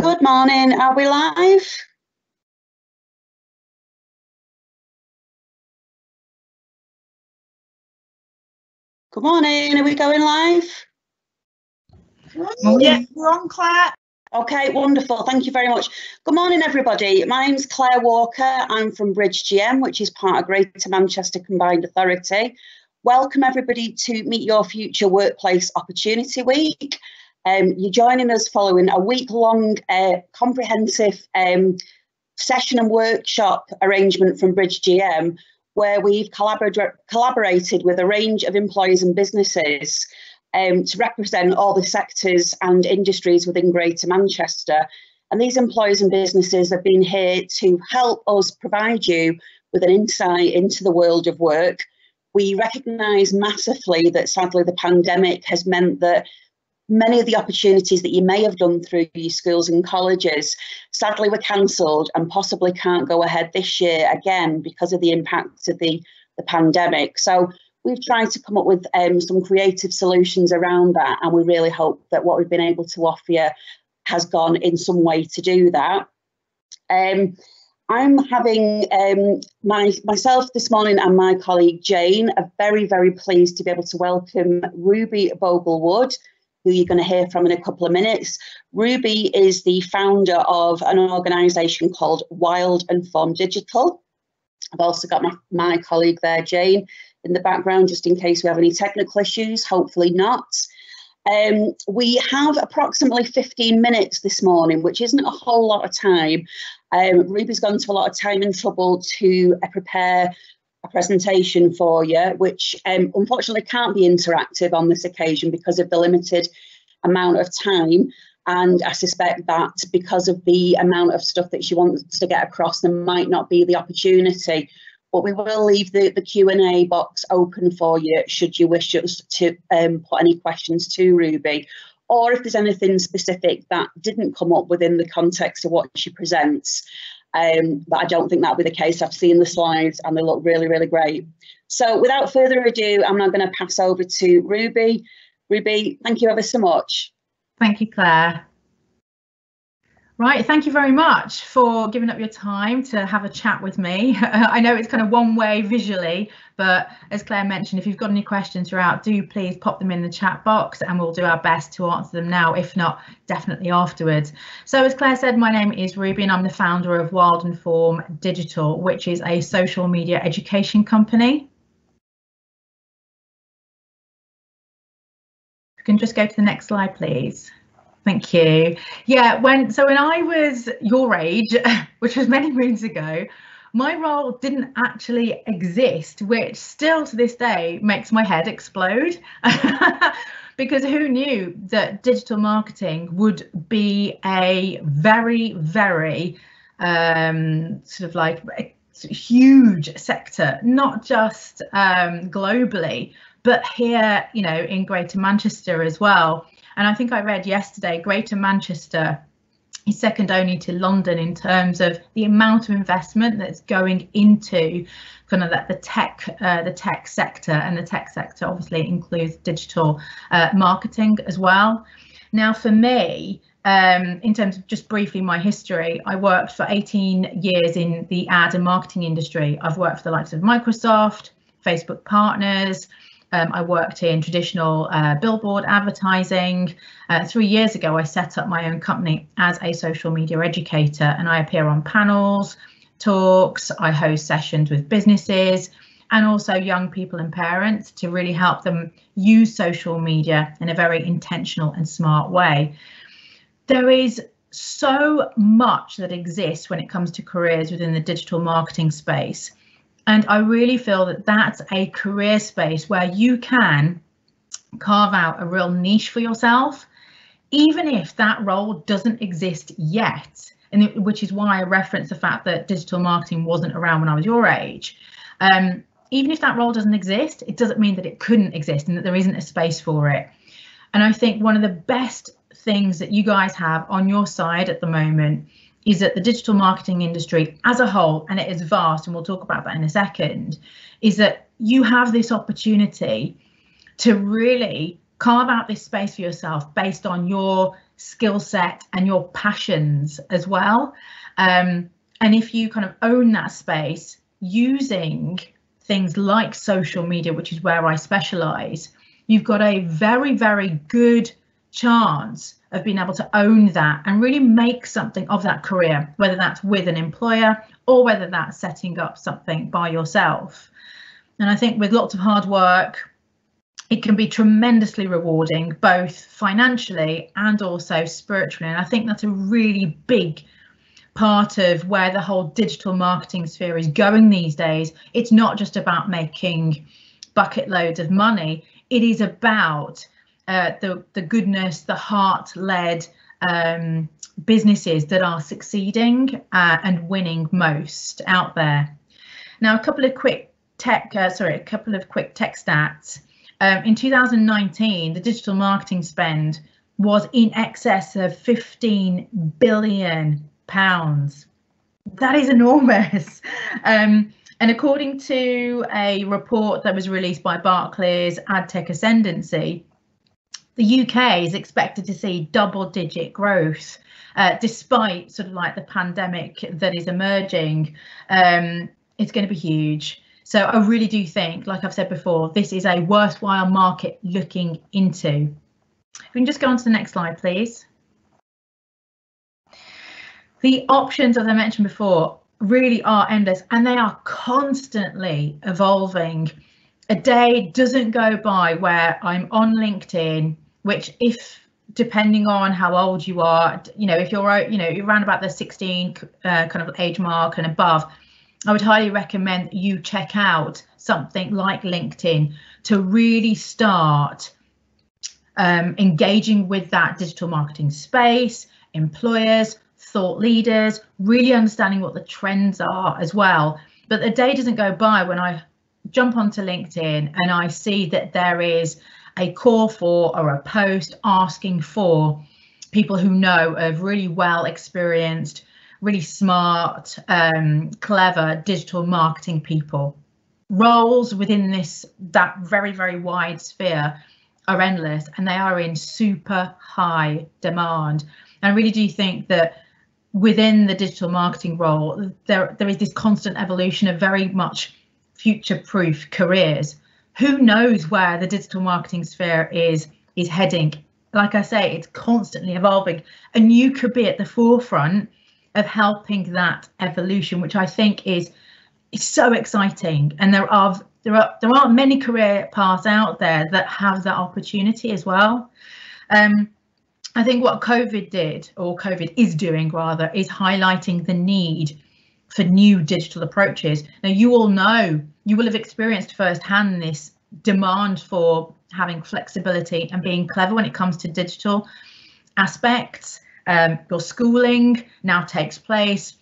Good morning, are we live? Good morning, are we going live? Yeah, we're on, Claire. Okay, wonderful, thank you very much. Good morning, everybody. My name's Claire Walker. I'm from Bridge GM, which is part of Greater Manchester Combined Authority. Welcome, everybody, to Meet Your Future Workplace Opportunity Week. You're joining us following a week-long comprehensive session and workshop arrangement from Bridge GM, where we've collaborated with a range of employers and businesses to represent all the sectors and industries within Greater Manchester. And these employers and businesses have been here to help us provide you with an insight into the world of work. We recognise massively that sadly the pandemic has meant that many of the opportunities that you may have done through your schools and colleges sadly were cancelled and possibly can't go ahead this year again because of the impact of the pandemic. So we've tried to come up with some creative solutions around that, and we really hope that what we've been able to offer you has gone in some way to do that. I'm having myself this morning and my colleague Jane are very, very pleased to be able to welcome Ruby Boglewood, who you're going to hear from in a couple of minutes. Ruby is the founder of an organisation called Wild and Form Digital. I've also got my colleague there, Jane, in the background, just in case we have any technical issues, hopefully not. We have approximately 15 minutes this morning, which isn't a whole lot of time. Ruby's gone to a lot of time and trouble to prepare a presentation for you, which unfortunately can't be interactive on this occasion because of the limited amount of time. And I suspect that because of the amount of stuff that she wants to get across, there might not be the opportunity. But we will leave the Q&A box open for you should you wish us to put any questions to Ruby, or if there's anything specific that didn't come up within the context of what she presents. But I don't think that'll be the case. I've seen the slides and they look really, really great. So without further ado, I'm now going to pass over to Ruby. Ruby, thank you ever so much. Thank you, Claire. Right, thank you very much for giving up your time to have a chat with me. I know it's kind of one way visually, but as Claire mentioned, if you've got any questions throughout, do please pop them in the chat box and we'll do our best to answer them now, if not, definitely afterwards. So as Claire said, my name is Ruby and I'm the founder of Wild and Form Digital, which is a social media education company. You can just go to the next slide, please. Thank you. Yeah, when I was your age, which was many moons ago, my role didn't actually exist, which still to this day makes my head explode. Because who knew that digital marketing would be a very, very sort of like a huge sector, not just globally, but here, you know, in Greater Manchester as well. And I think I read yesterday, Greater Manchester is second only to London in terms of the amount of investment that's going into kind of the tech sector, and the tech sector obviously includes digital marketing as well. Now, for me, in terms of just briefly my history, I worked for 18 years in the ad and marketing industry. I've worked for the likes of Microsoft, Facebook Partners. I worked in traditional billboard advertising. 3 years ago, I set up my own company as a social media educator, and I appear on panels, talks, I host sessions with businesses and also young people and parents to really help them use social media in a very intentional and smart way. There is so much that exists when it comes to careers within the digital marketing space. And I really feel that that's a career space where you can carve out a real niche for yourself, even if that role doesn't exist yet, and which is why I referenced the fact that digital marketing wasn't around when I was your age. Even if that role doesn't exist, it doesn't mean that it couldn't exist and that there isn't a space for it. And I think one of the best things that you guys have on your side at the moment is that the digital marketing industry as a whole, and it is vast, and we'll talk about that in a second, is that you have this opportunity to really carve out this space for yourself based on your skill set and your passions as well. And if you kind of own that space using things like social media, which is where I specialize, you've got a very, very good chance of being able to own that and really make something of that career, whether that's with an employer or whether that's setting up something by yourself. And I think with lots of hard work, it can be tremendously rewarding, both financially and also spiritually. And I think that's a really big part of where the whole digital marketing sphere is going these days. It's not just about making bucket loads of money. It is about the goodness, the heart-led businesses that are succeeding and winning most out there. Now, a couple of quick tech stats. In 2019, the digital marketing spend was in excess of £15 billion. That is enormous. And according to a report that was released by Barclays AdTech Ascendancy, the UK is expected to see double-digit growth despite sort of like the pandemic that is emerging. It's going to be huge. So I really do think, like I've said before, this is a worthwhile market looking into. If we can just go on to the next slide, please. The options, as I mentioned before, really are endless, and they are constantly evolving. A day doesn't go by where I'm on LinkedIn, which, if depending on how old you are, if you're around about the 16 kind of age mark and above, I would highly recommend you check out something like LinkedIn to really start engaging with that digital marketing space, employers, thought leaders, really understanding what the trends are as well. But the day doesn't go by when I jump onto LinkedIn and I see that there is a call for or a post asking for people who know of really well experienced, really smart, clever digital marketing people. Roles within that very, very wide sphere are endless, and they are in super high demand. And I really do think that within the digital marketing role, there is this constant evolution of very much future-proof careers. Who knows where the digital marketing sphere is heading? Like I say, it's constantly evolving, and you could be at the forefront of helping that evolution, which I think is so exciting. And there aren't many career paths out there that have that opportunity as well. I think what COVID is doing rather, is highlighting the need for new digital approaches. Now, you all know, you will have experienced firsthand this demand for having flexibility and being clever when it comes to digital aspects. Your schooling now takes place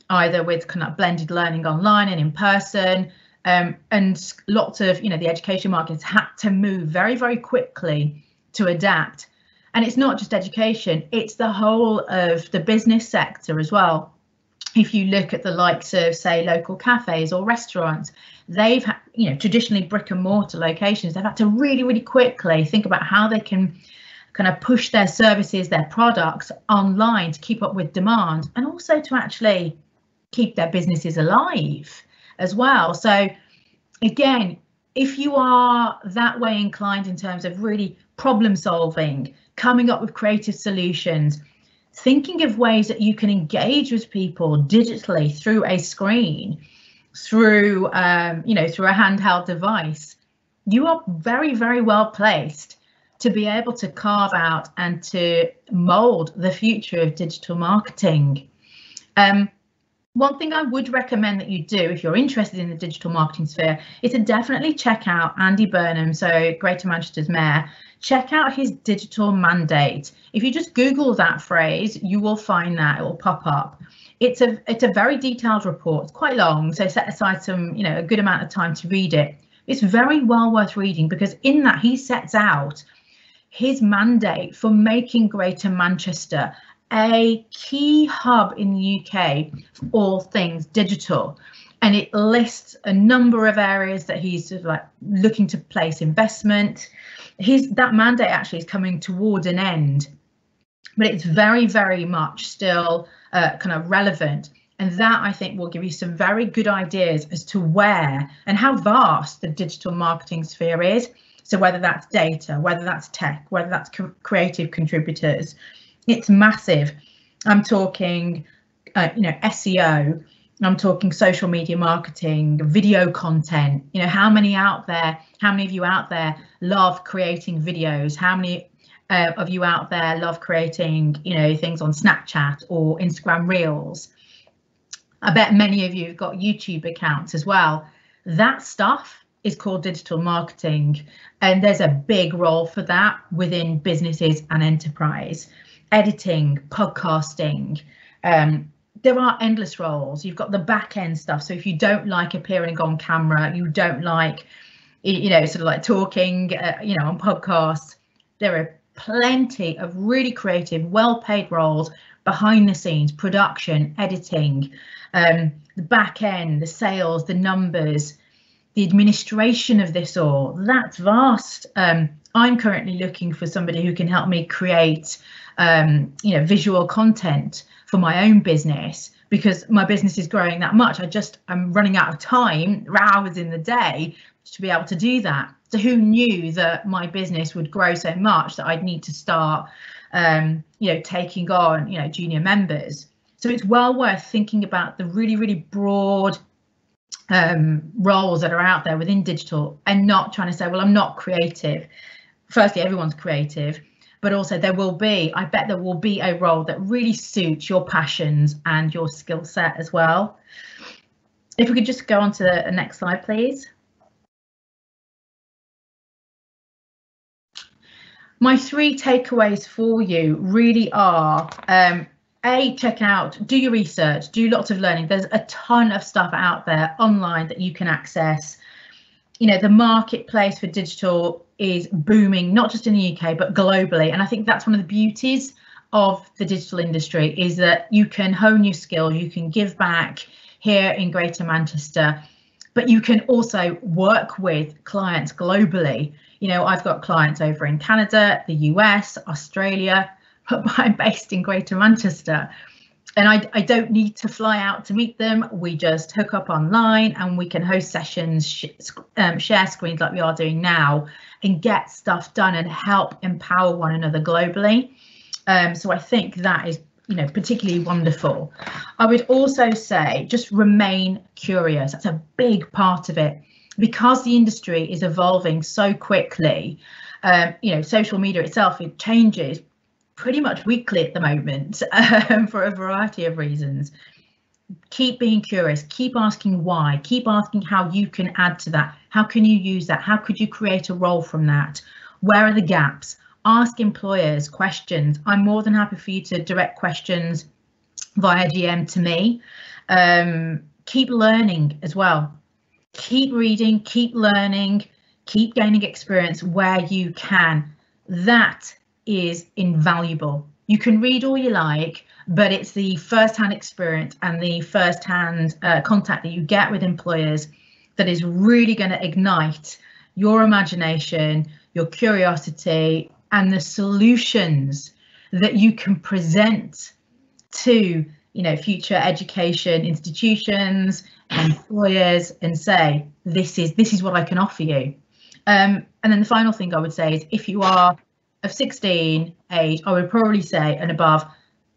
either with kind of blended learning online and in person, and lots of, the education markets had to move very, very quickly to adapt. And it's not just education, it's the whole of the business sector as well. If you look at the likes of, say, local cafes or restaurants, they've had, traditionally brick and mortar locations, they've had to really, really quickly think about how they can kind of push their services, their products online to keep up with demand, and also to actually keep their businesses alive as well. So again, if you are that way inclined in terms of really problem solving, coming up with creative solutions, thinking of ways that you can engage with people digitally through a screen, through through a handheld device, you are very, very well placed to be able to carve out and to mold the future of digital marketing. One thing I would recommend that you do if you're interested in the digital marketing sphere is to definitely check out Andy Burnham, so Greater Manchester's mayor. Check out his digital mandate. If you just Google that phrase, you will find that, it will pop up. It's a very detailed report. It's quite long, so set aside some, a good amount of time to read it. It's very well worth reading, because in that he sets out his mandate for making Greater Manchester a key hub in the UK for all things digital. And it lists a number of areas that he's sort of like looking to place investment. That mandate actually is coming towards an end. but it's very, very much still kind of relevant. And that, I think, will give you some very good ideas as to where and how vast the digital marketing sphere is. So whether that's data, whether that's tech, whether that's creative contributors, it's massive. I'm talking, SEO. I'm talking social media marketing, video content. How many of you out there love creating videos? How many of you out there love creating, things on Snapchat or Instagram Reels? I bet many of you have got YouTube accounts as well. That stuff is called digital marketing, and there's a big role for that within businesses and enterprise. Editing, podcasting, there are endless roles. You've got the back end stuff. So if you don't like appearing on camera, you don't like, sort of like talking, on podcasts, there are plenty of really creative, well-paid roles behind the scenes, production, editing, the back end, the sales, the numbers, the administration of this all. That's vast. I'm currently looking for somebody who can help me create, visual content for my own business, because my business is growing that much. I'm running out of time, hours in the day, to be able to do that. So who knew that my business would grow so much that I'd need to start, taking on, junior members. So it's well worth thinking about the really, really broad roles that are out there within digital, and not trying to say, well, I'm not creative. Firstly, everyone's creative, but also I bet there will be a role that really suits your passions and your skill set as well. If we could just go on to the next slide, please. My 3 takeaways for you really are, check out, do your research, do lots of learning. There's a ton of stuff out there online that you can access. The marketplace for digital is booming, not just in the UK, but globally. And I think that's one of the beauties of the digital industry, is that you can hone your skill, you can give back here in Greater Manchester, but you can also work with clients globally. I've got clients over in Canada, the US, Australia, but I'm based in Greater Manchester. And I don't need to fly out to meet them. We just hook up online and we can host sessions, share screens like we are doing now, and get stuff done and help empower one another globally. So I think that is, particularly wonderful. I would also say just remain curious. That's a big part of it, because the industry is evolving so quickly. Social media itself, it changes pretty much weekly at the moment, for a variety of reasons. Keep being curious, keep asking why, keep asking how you can add to that. How can you use that? How could you create a role from that? Where are the gaps? Ask employers questions. I'm more than happy for you to direct questions via DM to me. Keep learning as well. Keep reading, keep learning, keep gaining experience where you can. That is invaluable. You can read all you like, but it's the first-hand experience and the first-hand contact that you get with employers that is really going to ignite your imagination, your curiosity, and the solutions that you can present to, future education institutions, employers, and say, this is what I can offer you. And then the final thing I would say is, if you are of 16 age, I would probably say and above,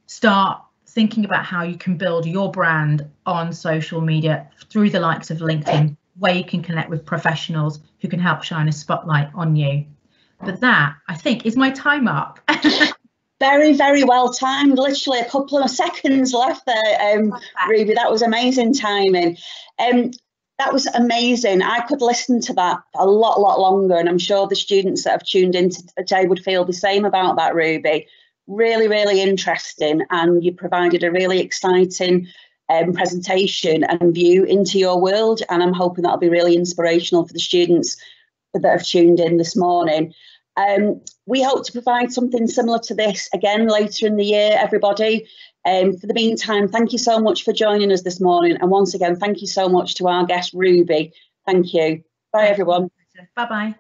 start thinking about how you can build your brand on social media through the likes of LinkedIn, where you can connect with professionals who can help shine a spotlight on you. But that, I think, is my time up. Very, very well timed. Literally a couple of seconds left there, Ruby. That was amazing timing. That was amazing. I could listen to that a lot longer, and I'm sure the students that have tuned in today would feel the same about that, Ruby. Really, really interesting, and you provided a really exciting presentation and view into your world, and I'm hoping that'll be really inspirational for the students that have tuned in this morning. We hope to provide something similar to this again later in the year, everybody. For the meantime, thank you so much for joining us this morning. And once again, thank you so much to our guest, Ruby. Thank you. Bye, everyone. Bye-bye.